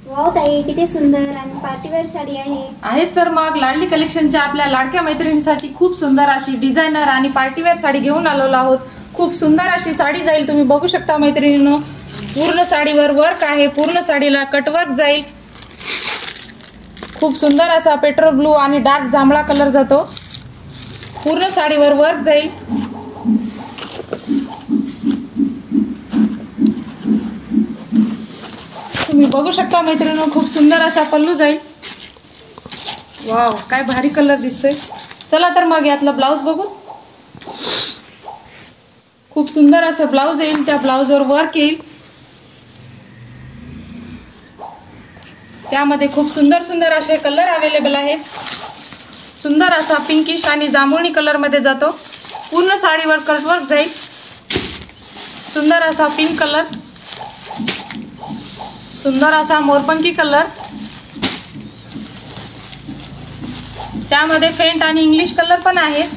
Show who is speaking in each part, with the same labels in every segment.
Speaker 1: Wow ताई, किती सुंदर आणि पार्टीवेअर साडी आहे.
Speaker 2: आहेच तर मग. लाडली कलेक्शनच्या आपल्या लाडक्या मैत्रिणींसाठी खूप सुंदर अशी डिझायनर आणि पार्टीवेअर साडी घेऊन आलेलो आहोत. खूप सुंदर अशी साडी जाईल. तुम्ही बघू शकता मैत्रिणींनो, पूर्ण साडीवर वर्क आहे. पूर्ण साडीला कटवर्क जाईल. खूप सुंदर असा पेट्रोल ब्लू आणि डार्क जांभळा कलर जातो. पूर्ण साडीवर वर्क जाईल. तुम्ही बघू शकता मैत्रिणींनो, खूप सुंदर असा पल्लू जाईल. वाव, काय भारी कलर दिसतोय. चला तर मग यातला ब्लाउज बघू. खूप सुंदर असं ब्लाउज येईल. त्या ब्लाउजवर वर्क येईल. त्यामध्ये खूप सुंदर सुंदर असे कलर अवेलेबल आहेत. सुंदर असा पिंकिश आणि जांभुळी कलर मध्ये जातो. पूर्ण साडीवर कटवर्क जाईल. सुंदर असा पिंक कलर, सुंदर असा मोरपंखी कलर, त्यामध्ये फेंट आणि इंग्लिश कलर पण आहेत.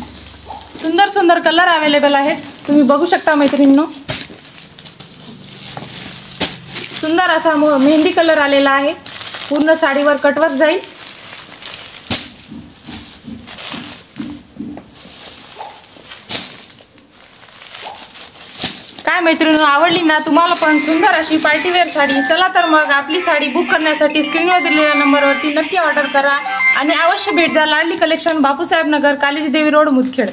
Speaker 2: सुंदर सुंदर कलर अवेलेबल आहेत. तुम्ही बघू शकता मैत्रिणींनो, सुंदर असा मेहंदी कलर आलेला आहे. पूर्ण साडीवर कटवर्क जाईल. काय मैत्रिणींनो, आवडली ना तुम्हाला पण सुंदर अशी पार्टीवेअर साडी? चला तर मग आपली साडी बुक करण्यासाठी स्क्रीनवर दिलेल्या नंबरवरती नक्की ऑर्डर करा आणि अवश्य भेट द्या. लाडली कलेक्शन, बापूसाहेब नगर, कालिजी देवी रोड, मुदखेड.